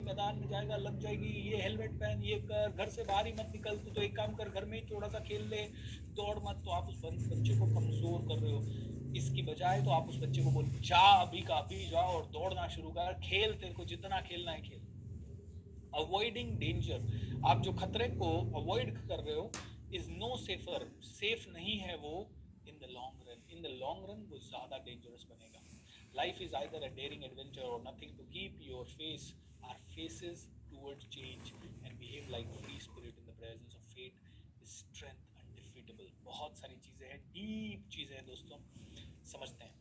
मैदान में जाएगा, लग जाएगी, ये हेलमेट पहन, ये कर, घर से बाहर ही मत निकल, तू तो एक काम कर, घर में ही थोड़ा सा खेल ले, दौड़ मत, तो आप उस बच्चे को कमजोर कर रहे हो। इसकी बजाय तो आप उस बच्चे को बोल, जा अभी का अभी जा और दौड़ना शुरू कर, खेल, तेरे को जितना खेलना है खेल। अवॉइडिंग डेंजर, आप जो खतरे को अवॉइड कर रहे हो इज नो सेफर, सेफ नहीं है वो in the long run. In the long run वो ज्यादा डेंजरस बनेगा। Life is either a daring adventure or nothing. To keep your face, our faces towards change and behave like free spirit in the presence of fate is strength undefeatable. बहुत सारी चीजें हैं, deep चीजें हैं दोस्तों, समझते हैं।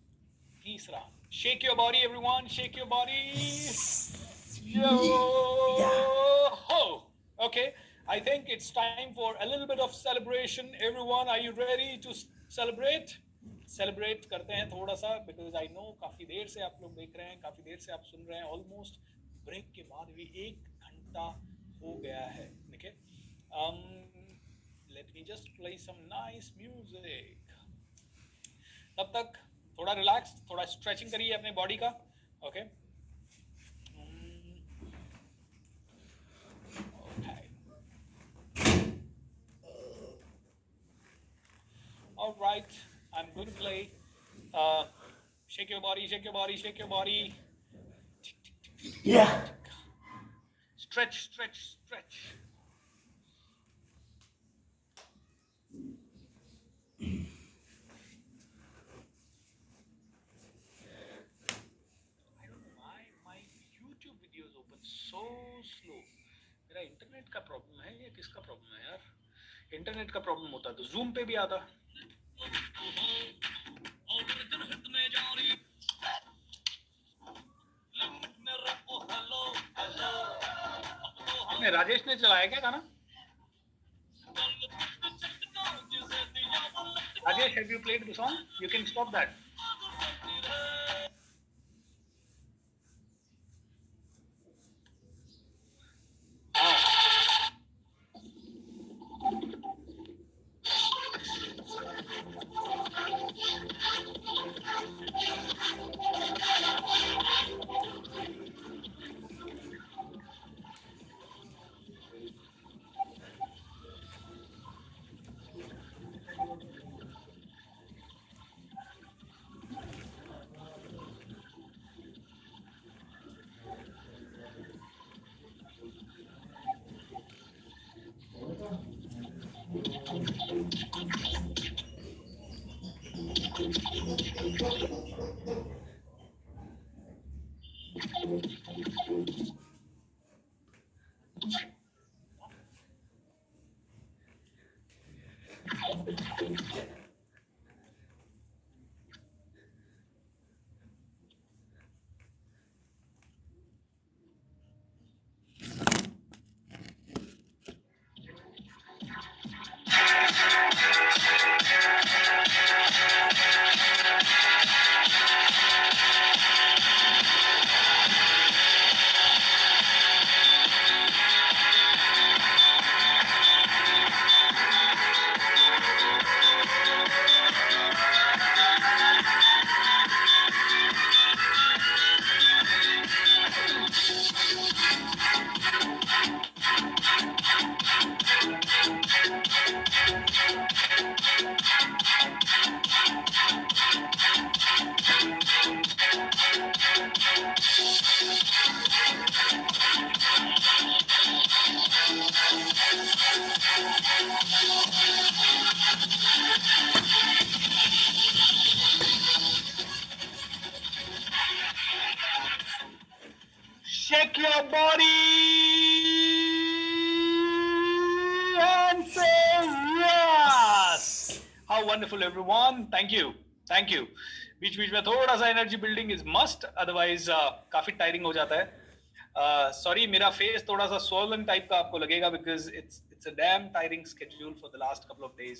तीसरा, shake your body everyone, shake your body. Yo ho. Okay, I think it's time for a little bit of celebration. Everyone, are you ready to celebrate? Celebrate करते हैं थोड़ा सा, बिकॉज आई नो काफी देर से आप लोग देख रहे हैं, काफी देर से आप सुन रहे हैं, ऑलमोस्ट ब्रेक के बाद भी 1 घंटा हो गया है। देखिए, let me just play some nice music. तब तक थोड़ा रिलैक्स, थोड़ा स्ट्रेचिंग करिए अपने बॉडी का। Okay, alright, I'm going to play shake your body, shake your body, shake your body. Yeah. Stretch, stretch, stretch. I don't know why my YouTube videos open so slow. मेरा internet का problem है या किसका problem है यार? Internet का problem होता तो जूम पे भी आता। ने राजेश ने चलाया क्या गाना? Rajesh, have you played the song? You can stop that. Shake your body and say yes. How wonderful, everyone. Thank you. Thank you. बीच बीच में थोड़ा सा energy building is must, otherwise काफी टायरिंग हो जाता है। सॉरी, मेरा फेस थोड़ा सा swollen टाइप का आपको लगेगा, because it's a damn tiring schedule for the last couple of days.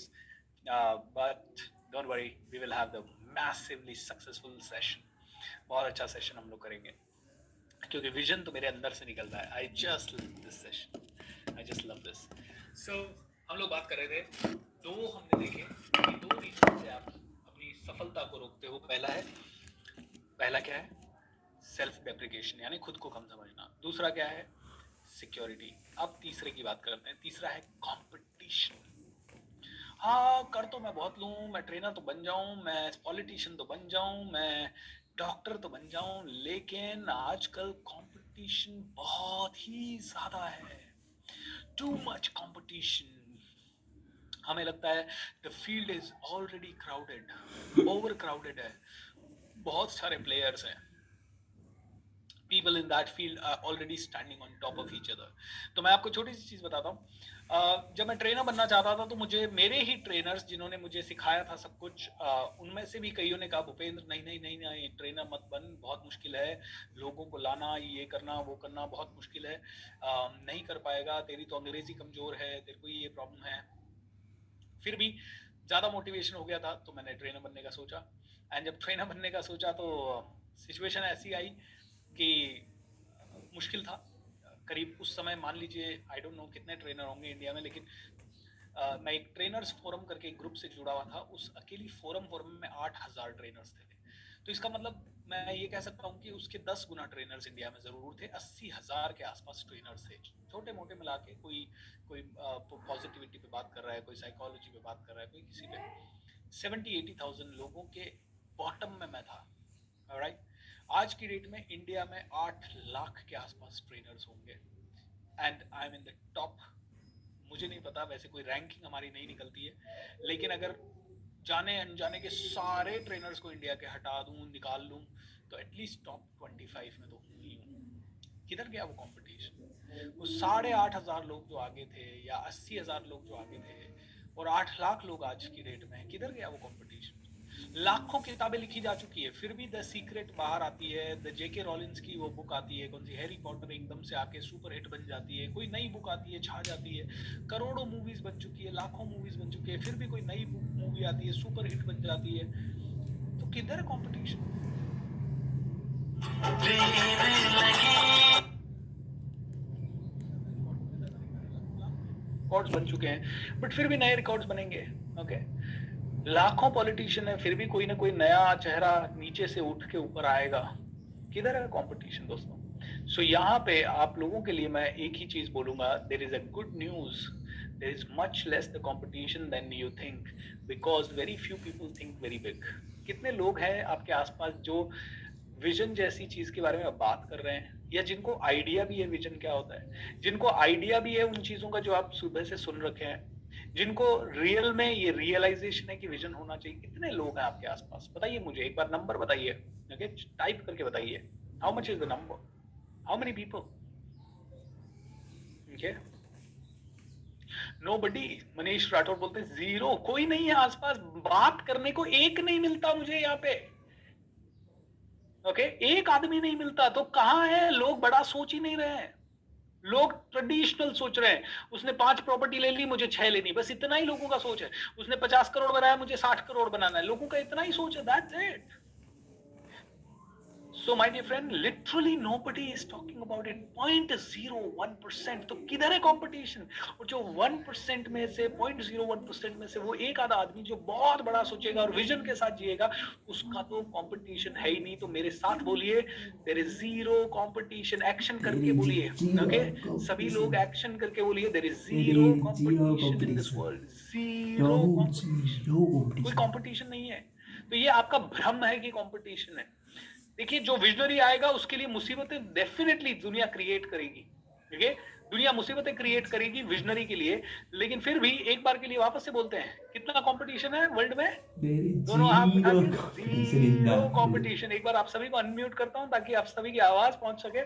But don't worry, we will have the massively successful session. बहुत अच्छा सेशन हम लोग करेंगे, क्योंकि विजन तो मेरे अंदर से निकलता है। I just love this session, I just love this. So हम लोग बात कर रहे थे, दो हमने देखे कि 2 रीजन से आप अपनी सफलता को रोकते हो। पहला क्या है? सेल्फ डेप्रिकेशन, यानी खुद को कम समझना। दूसरा क्या है? सिक्योरिटी। अब तीसरे की बात करते हैं। तीसरा है कंपटीशन। हाँ, कर तो मैं बहुत लूँ, मैं ट्रेनर तो बन जाऊँ, मैं पॉलिटिशियन तो बन जाऊँ, मैं डॉक्टर तो बन जाऊँ, लेकिन आजकल कंपटीशन बहुत ही ज्यादा है। Too much competition. हमें लगता है the field is already crowded, over crowded है, बहुत सारे प्लेयर्स हैं, people in that field are already standing on top of each other। तो मैं आपको छोटी सी चीज बताता हूँ। जब मैं ट्रेनर बनना चाहता था तो मुझे मेरे ही ट्रेनर्स जिन्होंने मुझे सिखाया था सब कुछ, उनमें से भी कईयों ने कहा भूपेंद्र नहीं नहीं नहीं नहीं ट्रेनर मत बन, बहुत मुश्किल है, लोगों को लाना, ये करना वो करना बहुत मुश्किल है, नहीं कर पाएगा, तेरी तो अंग्रेजी कमजोर है, तेरे को ये प्रॉब्लम है। फिर भी ज्यादा मोटिवेशन हो गया था तो मैंने ट्रेनर बनने का सोचा। एंड जब ट्रेनर बनने का सोचा तो सिचुएशन ऐसी आई कि मुश्किल था। करीब उस समय मान लीजिए आई डोंट नो कितने ट्रेनर होंगे इंडिया में, लेकिन मैं एक ट्रेनर्स फोरम करके एक ग्रुप से जुड़ा हुआ था। उस अकेली फोरम में 8,000 ट्रेनर्स थे। तो इसका मतलब मैं ये कह सकता हूँ कि उसके 10 गुना ट्रेनर्स इंडिया में जरूर थे। 80,000 के आसपास ट्रेनर्स थे, छोटे मोटे मिला के। कोई कोई पॉजिटिविटी पे बात कर रहा है, कोई साइकोलॉजी पे बात कर रहा है, कोई किसी पे। 70-80,000 लोगों के बॉटम में मैं था। ऑलराइट। आज की डेट में इंडिया में 8 लाख के आसपास ट्रेनर्स होंगे and I am in the top. मुझे नहीं पता, वैसे कोई रैंकिंग हमारी नहीं निकलती है, लेकिन अगर जाने अनजाने के सारे ट्रेनर्स को इंडिया के हटा दूं, निकाल लूं, तो एटलीस्ट टॉप 25 में तो हूं ही हूं। किधर गया वो कंपटीशन? वो 8,500 लोग जो आगे थे या 80,000 लोग जो आगे थे और 8 लाख लोग आज की डेट में, किधर गया वो कंपटीशन? लाखों किताबें लिखी जा चुकी है, फिर भी द सीक्रेट बाहर आती है, द जेके रॉलिंस की वो बुक आती है, कौन सी हैरी पॉटर, एकदम से आके सुपर हिट बन जाती है। कोई नई बुक आती है, छा जाती है। करोड़ों मूवीज बन चुकी है, लाखों मूवीज बन चुकी है, फिर भी कोई नई मूवी आती है, सुपर हिट बन जाती है। तो किधर कंपटीशन? रिकॉर्ड्स बन चुके हैं, बट फिर भी नए रिकॉर्ड्स बनेंगे। ओके, लाखों पॉलिटिशियन है, फिर भी कोई ना कोई नया चेहरा नीचे से उठ के ऊपर आएगा। किधर है कंपटीशन दोस्तों? सो यहाँ पे आप लोगों के लिए मैं एक ही चीज बोलूंगा, there is a good news, there is much less the competition than you think, because very few people think very big. कितने लोग हैं आपके आसपास जो विजन जैसी चीज के बारे में बात कर रहे हैं, या जिनको आइडिया भी है विजन क्या होता है, जिनको आइडिया भी है उन चीजों का जो आप सुबह से सुन रखे हैं, जिनको रियल में ये रियलाइजेशन है कि विजन होना चाहिए? कितने लोग हैं आपके आसपास? बताइए मुझे एक बार, नंबर बताइए। ओके, टाइप करके बताइए, how much is the number, how many people? Okay, nobody. Manish Rathore बोलते हैं जीरो, कोई नहीं है आसपास, बात करने को एक नहीं मिलता मुझे यहाँ पे। ओके, एक आदमी नहीं मिलता। तो कहाँ है? लोग बड़ा सोच ही नहीं रहे हैं, लोग ट्रेडिशनल सोच रहे हैं। उसने 5 प्रॉपर्टी ले ली, मुझे 6 लेनी, बस इतना ही लोगों का सोच है। उसने 50 करोड़ बनाया, मुझे 60 करोड़ बनाना है, लोगों का इतना ही सोच है। That's it. So my dear friend, literally nobody is talking about it. 0.01%। तो किधर है कंपटीशन? और जो 1% में से 0.01% में से वो एक आधा आदमी जो बहुत बड़ा सोचेगा और विजन के साथ जिएगा, उसका तो कंपटीशन है ही नहीं। तो मेरे साथ बोलिए, there is zero competition. Action करके बोलिए। ओके, सभी लोग एक्शन करके बोलिए, there is zero competition in this world. Zero competition, कोई कंपटीशन नहीं है। तो ये आपका भ्रम है कि कंपटीशन है। देखिए, जो विजनरी आएगा उसके लिए मुसीबतें डेफिनेटली दुनिया क्रिएट करेगी। ठीक है, दुनिया मुसीबतें क्रिएट करेगी विजनरी के लिए, लेकिन फिर भी एक बार के लिए वापस से बोलते हैं, कितना कंपटीशन है वर्ल्ड में? दोनों हाथ उठा के, जीरो कंपटीशन। एक बार आप सभी को अनम्यूट करता हूं ताकि आप सभी की आवाज पहुंच सके।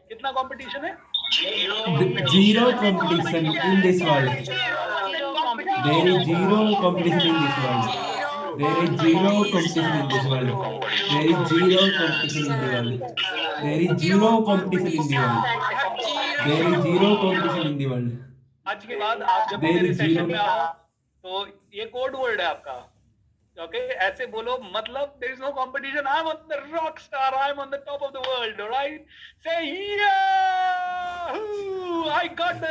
कितना कंपटीशन है? Zero competition in this world. There is zero competition in this world. There is zero competition in this world. There is zero competition in the world. There is zero competition in the world. There is zero competition in the world. आज के बाद आप जब भी मेरे session में आओ तो ये कोड वर्ड है आपका। ओके, ऐसे बोलो, मतलब there is no competition, I am on the rock star, I am on the top of the world. Alright, say I got the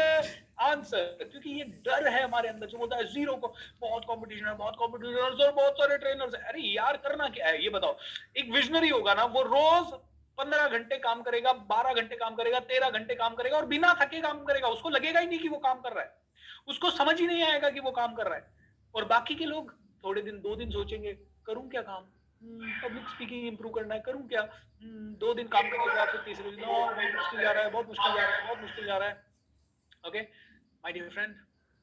answer. क्योंकि ये डर है हमारे अंदर जो बोलता है जीरो को, बहुत कंपटीशन है, बहुत कंपटीशन है, सर बहुत सारे ट्रेनर्स है। अरे यार, करना क्या है ये बताओ? एक विजनरी होगा ना, वो रोज 15 घंटे काम करेगा, 12 घंटे काम करेगा, 13 घंटे काम करेगा और बिना थके काम करेगा। उसको लगेगा ही नहीं कि वो काम कर रहा है, उसको समझ ही नहीं आएगा कि वो काम कर रहा है। और बाकी के लोग थोड़े दिन 2 दिन सोचेंगे करूं क्या काम, पब्लिक स्पीकिंग इंप्रूव करना है, करूं क्या, 2 दिन काम करेगा, फिर तीसरे दिन बहुत मुश्किल जा रहा है, बहुत मुश्किल जा रहा है, बहुत मुश्किल जा रहा है। ओके माय डियर फ्रेंड,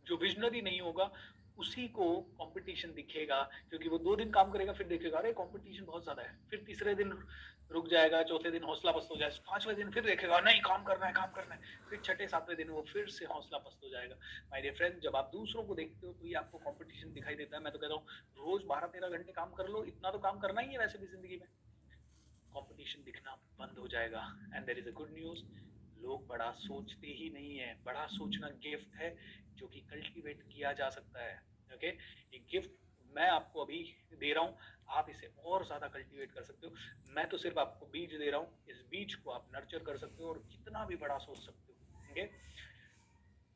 जो विजनरी नहीं होगा उसी को कंपटीशन दिखेगा, क्योंकि वो 2 दिन काम करेगा, फिर देखेगा अरे कंपटीशन बहुत ज्यादा है, फिर तीसरे दिन रुक जाएगा, चौथे दिन हौसला पस्त हो जाएगा, 5वें दिन फिर देखेगा नहीं काम करना है, काम करना है, फिर छठे 7वें दिन वो फिर से हौसला पस्त हो जाएगा। माय डियर फ्रेंड, जब आप दूसरों को देखते हो तो ये आपको कंपटीशन दिखाई देता है। मैं तो कहता हूँ रोज 12-13 घंटे काम कर लो, इतना तो काम करना ही है वैसे भी जिंदगी में, कंपटीशन दिखना बंद हो जाएगा। And there is a good news, लोग बड़ा सोचते ही नहीं है। बड़ा सोचना गिफ्ट है जो कि कल्टीवेट किया जा सकता है। ओके ये गिफ्ट मैं आपको अभी दे रहा हूँ, आप इसे और ज्यादा कल्टीवेट कर सकते हो। मैं तो सिर्फ आपको बीज दे रहा हूँ, इस बीज को आप नर्चर कर सकते हो और कितना भी बड़ा सोच सकते हो। ओके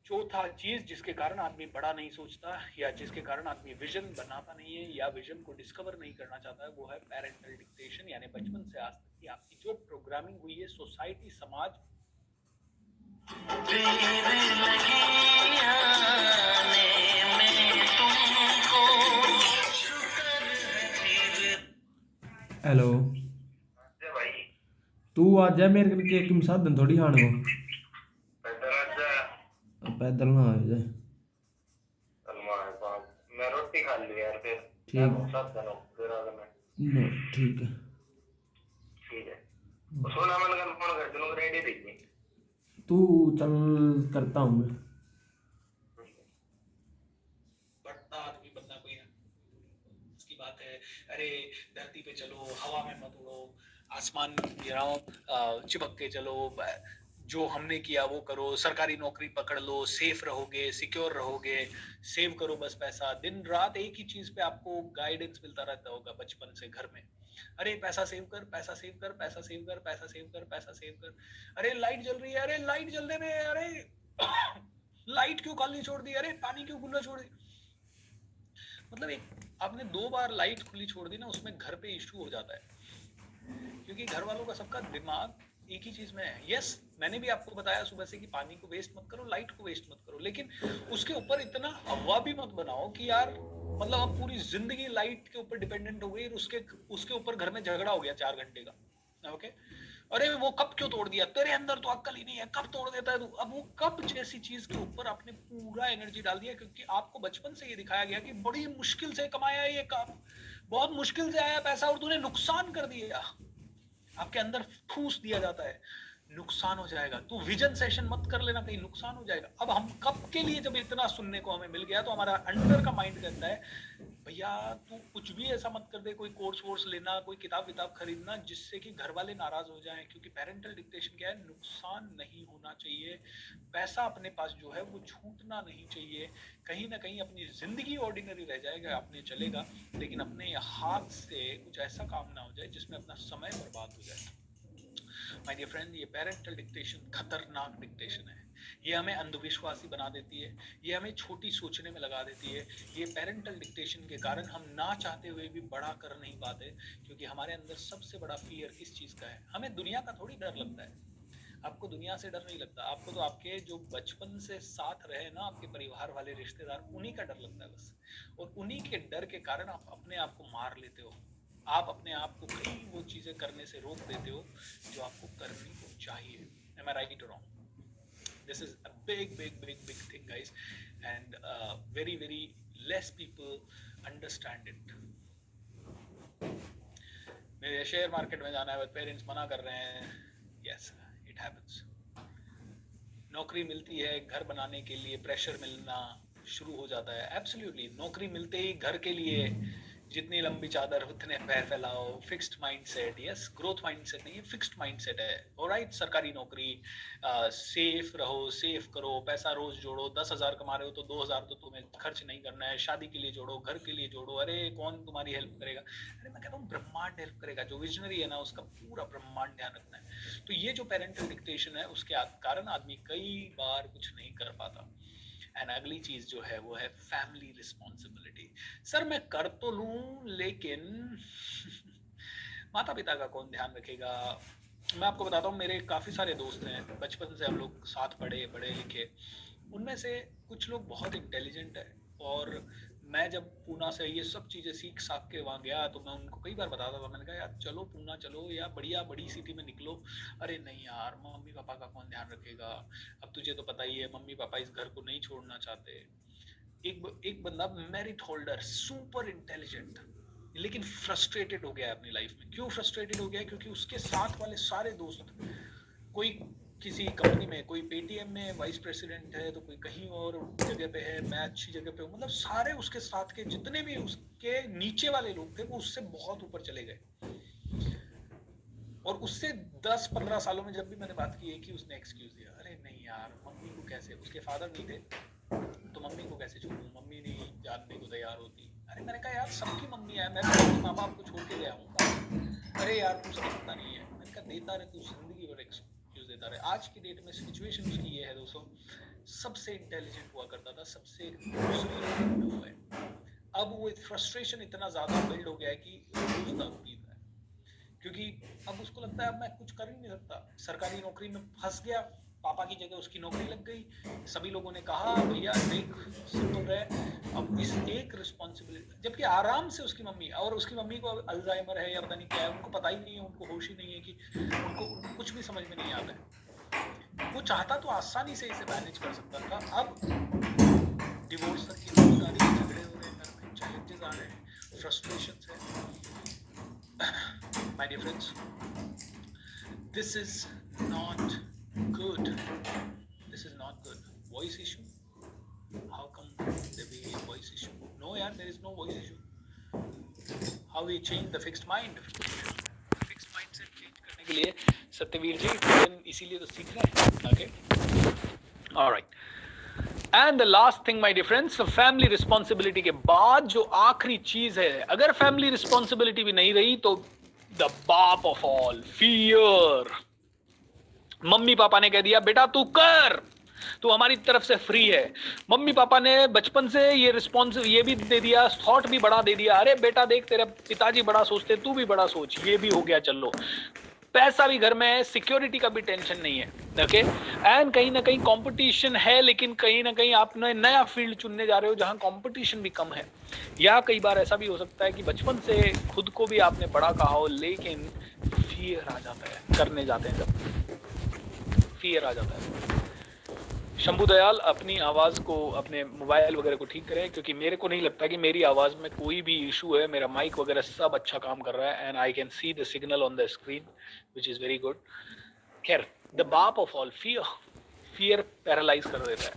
चौथा चीज जिसके कारण आदमी बड़ा नहीं सोचता या जिसके कारण आदमी विजन बनाता नहीं है या विजन को डिस्कवर नहीं करना चाहता है, वो है पेरेंटल डिक्टेशन। यानी बचपन से आज तक की आपकी जो प्रोग्रामिंग हुई है, सोसाइटी, समाज, हेलो तू आ जा मेरे करके तुम साधन थोड़ी खाने को पैदल ना आ जाए। मैं रोटी खा ली यार, फिर ठीक है ठीक है। सोना मन कर फोन कर दूंगा, रेडी देखिए तू चल करता हूँ मैं। बढ़ता आदमी बनना कोई ना इसकी बात है। अरे धरती पे चलो, हवा में मत उड़ो, आसमान चिपक के चलो, जो हमने किया वो करो, सरकारी नौकरी पकड़ लो, सेफ रहोगे, सिक्योर रहोगे, सेव करो बस पैसा। दिन रात एक ही चीज पे आपको गाइडेंस मिलता रहता होगा बचपन से घर में, अरे पैसा सेव कर, पैसा सेव कर, पैसा सेव कर, पैसा सेव कर, पैसा सेव कर। अरे लाइट जल रही है, अरे लाइट जलने में, अरे लाइट क्यों खाली छोड़ दी, अरे पानी क्यों खुला छोड़ दी। मतलब एक आपने 2 बार लाइट खुली छोड़ दी ना, उसमें घर पे इशू हो जाता है, क्योंकि घर वालों का सबका दिमाग एक ही चीज में है। यस मैंने भी आपको बताया सुबह से कि पानी को वेस्ट मत करो, लाइट को वेस्ट मत करो, लेकिन उसके ऊपर इतना हवा भी मत बनाओ कि यार मतलब अब पूरी जिंदगी लाइट के ऊपर डिपेंडेंट हो गई, उसके ऊपर घर में झगड़ा हो गया 4 घंटे का। ओके अरे वो कप क्यों तोड़ दिया, तेरे अंदर तो अक्ल ही नहीं है, कब तोड़ देता है तू। अब वो कप जैसी चीज के ऊपर आपने पूरा एनर्जी डाल दिया, क्योंकि आपको बचपन से ये दिखाया गया कि बड़ी मुश्किल से कमाया ये कप, बहुत मुश्किल से आया पैसा और तूने नुकसान कर दिया। आपके अंदर ठूस दिया जाता है नुकसान हो जाएगा, तू विजन सेशन मत कर लेना, कहीं नुकसान हो जाएगा। अब हम कब के लिए जब इतना सुनने को हमें मिल गया, तो हमारा अंडर का माइंड कहता है भैया तू कुछ भी ऐसा मत कर दे, कोई कोर्स वोर्स लेना, कोई किताब विताब खरीदना जिससे कि घर वाले नाराज हो जाएं, क्योंकि पेरेंटल डिक्टेशन क्या है, नुकसान नहीं होना चाहिए, पैसा अपने पास जो है वो छूटना नहीं चाहिए। कहीं ना कहीं अपनी जिंदगी ऑर्डिनरी रह जाएगा, अपने चलेगा, लेकिन अपने हाथ से कुछ ऐसा काम ना हो जाए जिसमें अपना समय बर्बाद हो जाए। माय डियर फ्रेंड, ये पेरेंटल डिक्टेशन खतरनाक डिक्टेशन है। ये हमें अंधविश्वासी बना देती है, ये हमें छोटी सोचने में लगा देती है। ये पेरेंटल डिक्टेशन के कारण हम ना चाहते हुए भी बड़ा कर नहीं पाते, क्योंकि हमारे अंदर सबसे बड़ा फियर किस चीज का है, हमें दुनिया का थोड़ी डर लगता है। आपको दुनिया से डर नहीं लगता, आपको तो आपके जो बचपन से साथ रहे ना, आपके परिवार वाले रिश्तेदार, उन्हीं का डर लगता है बस। और उन्हीं के डर के कारण आप अपने आप को मार लेते हो, आप अपने आप को कई वो चीजें करने से रोक देते हो जो आपको करनी को चाहिए। Am I right or wrong? This is a big thing, guys, and very less people understand it. मेरे शेयर मार्केट में जाना है, पेरेंट्स मना कर रहे हैं, yes it happens. नौकरी मिलती है, घर बनाने के लिए प्रेशर मिलना शुरू हो जाता है। एब्सोल्युटली, नौकरी मिलते ही घर के लिए जितनी लंबी चादर उतने पैर फैलाओ, fixed mindset. Yes, growth mindset नहीं है, फिक्स्ड माइंडसेट है। ऑलराइट, सरकारी नौकरी, सेफ रहो, सेफ करो, पैसा रोज जोड़ो, 10,000 कमा रहे हो तो 2,000 तो तुम्हें खर्च नहीं करना है, शादी के लिए जोड़ो, घर के लिए जोड़ो। अरे कौन तुम्हारी हेल्प करेगा? अरे मैं कहता हूँ ब्रह्मांड हेल्प करेगा। जो विजनरी है ना, उसका पूरा ब्रह्मांड ध्यान रखना है। तो ये जो पेरेंटल डिक्टेशन है, उसके कारण आदमी कई बार कुछ नहीं कर पाता। एंड अगली चीज जो है वो है फैमिली रिस्पॉन्सिबिलिटी। सर मैं कर तो लूं, लेकिन माता पिता का कौन ध्यान रखेगा, मैं आपको बताता हूँ, मेरे काफ़ी सारे दोस्त हैं, बचपन से हम लोग साथ पढ़े पढ़े लिखे। उनमें से कुछ लोग बहुत इंटेलिजेंट है, और मैं जब पूना से ये सब चीज़ें सीख साख के वहाँ गया तो मैं उनको कई बार बताता था, मैंने कहा यार चलो पूना चलो, या बढ़िया बड़ी सिटी में निकलो। अरे नहीं यार, मम्मी पापा का कौन ध्यान रखेगा, अब तुझे तो पता ही है मम्मी पापा इस घर को नहीं छोड़ना चाहते। एक बंदा मेरिट होल्डर, सुपर इंटेलिजेंट, लेकिन फ्रस्ट्रेटेड हो गया है अपनी लाइफ में। क्यों फ्रस्ट्रेटेड हो गया है? क्योंकि उसके साथ वाले सारे दोस्त, कोई किसी कंपनी में, कोई पेटीएम में वाइस प्रेसिडेंट है, तो कोई कहीं और जगह पे है, मैं अच्छी जगह पे हूँ, मतलब सारे उसके साथ के जितने भी उसके नीचे वाले लोग थे वो उससे बहुत ऊपर चले गए। और उससे 10-15 सालों में जब भी मैंने बात की है कि उसने एक्सक्यूज दिया, अरे नहीं यार मम्मी को कैसे, उसके फादर नहीं थे तो मम्मी को कैसे छोड़ूं, मम्मी नहीं जानने को तैयार होती। अरे मैंने कहा यार सबकी मम्मी है, मैं तो अपने माँ बाप को छोड़ के गया हूँ। अरे यार तू समझता नहीं है। मैंने कहा देता रहे, तू जिंदगी भर एक्सक्यूज देता रहे। आज की डेट में सिचुएशन उसकी ये है दोस्तों, सबसे इंटेलिजेंट हुआ करता था, सबसे दूसरी में हुआ है। अब वो फ्रस्ट्रेशन इतना ज्यादा बिल्ड हो गया है कि रोज दारू पी रहा है, क्योंकि अब उसको लगता है अब मैं कुछ कर ही नहीं सकता। सरकारी नौकरी में फंस गया, पापा की जगह उसकी नौकरी लग गई, सभी लोगों ने कहा भैया देख सिंपल रहे। अब इस एक रिस्पॉन्सिबिलिटी, जबकि आराम से उसकी मम्मी, और उसकी मम्मी को अल्जाइमर है या पता नहीं क्या है, उनको पता ही नहीं है, उनको होश ही नहीं है, कि उनको कुछ भी समझ में नहीं आता है। वो चाहता तो आसानी से इसे मैनेज कर सकता था। अब डिवोर्स तक की बात आ रही है, झगड़े हो रहे हैं, घर में चैलेंजेस आ रहे हैं, फ्रस्ट्रेशंस है। My dear friends, this is not good. This is not good. Voice issue? How come there be a voice issue? No, yaar, there is no voice issue. How we change the fixed mind? Fixed mindset change करने के लिए सत्यवीर जी इसीलिए तो सीख रहे हैं. Okay. All right. And the last thing my dear friends, family responsibility के बाद जो आखिरी चीज है, अगर फैमिली रिस्पॉन्सिबिलिटी भी नहीं रही तो द बाप of all, fear. Mummy papa ने कह दिया बेटा तू कर, तू हमारी तरफ से फ्री है। मम्मी पापा ने बचपन से ये रिस्पॉन्स ये भी दे दिया, थॉट भी बड़ा दे दिया, अरे बेटा देख तेरे पिताजी बड़ा सोचते, तू भी बड़ा सोच, ये भी हो गया, चलो पैसा भी घर में है, सिक्योरिटी का भी टेंशन नहीं है। ओके, एंड कहीं ना कहीं कंपटीशन है, लेकिन कहीं ना कहीं आप नया फील्ड चुनने जा रहे हो जहां कंपटीशन भी कम है। या कई बार ऐसा भी हो सकता है कि बचपन से खुद को भी आपने बड़ा कहा हो, लेकिन फियर आ जाता है, करने जाते हैं जब फियर आ जाता है। शंभू दयाल अपनी आवाज़ को, अपने मोबाइल वगैरह को ठीक करें, क्योंकि मेरे को नहीं लगता कि मेरी आवाज़ में कोई भी इशू है। मेरा माइक वगैरह सब अच्छा काम कर रहा है, and I can see the signal on the screen which is very good. खैर, द बाप ऑफ ऑल, फियर पैरालाइज कर देता है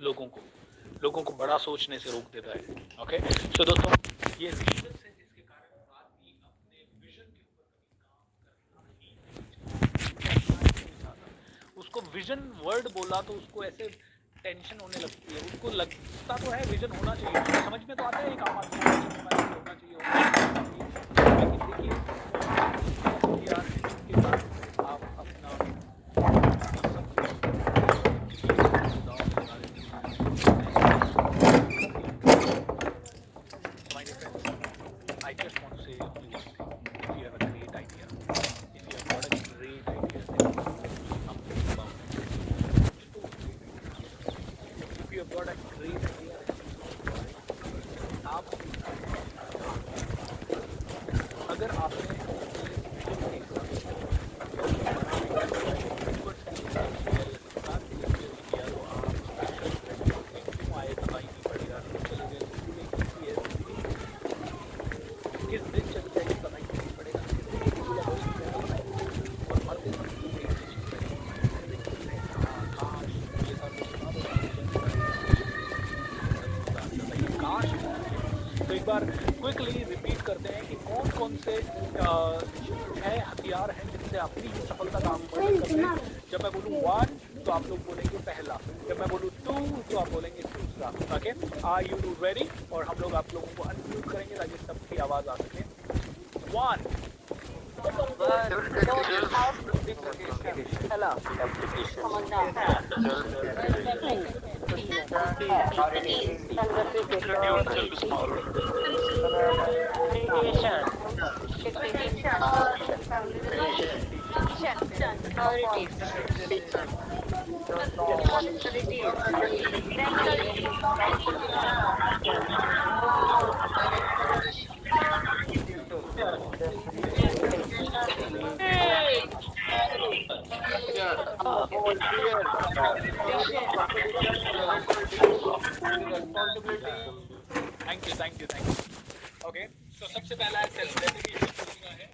लोगों को बड़ा सोचने से रोक देता है। ओके, सो दोस्तों ये रीजन है जिसके कारण आदमी अपने विजन के ऊपर कभी काम करना, उसको विजन वर्ड बोला तो उसको ऐसे टेंशन होने लगती है। उसको लगता तो है विजन होना चाहिए, उसको समझ में तो आता है एक आम आदमी को होना चाहिए, लेकिन देखिए आप अपना I just want to say only one thing. If you have a great idea, if you have got a great idea, then something about it. If you have got a great idea, आप अगर आपने किस दिन चली जाएगी पता ही नहीं पड़ेगा। और मरते काश। तो एक बार क्विकली रिपीट करते हैं कि कौन कौन से है हथियार हैं जिनसे अपनी सफलता का हम वर्णन करते हैं। जब मैं बोलूँ 1 तो आप लोग बोलेंगे पहला, जब मैं बोलूँ 2 तो आप बोलेंगे दूसरा। Okay, are you ready? और हम लोग आप लोगों को अनम्यूट करेंगे ताकि सबकी आवाज़ आ सके। 1 Education. Thank you. ओके, तो सबसे पहला है सेल्फ डेफिनेशन है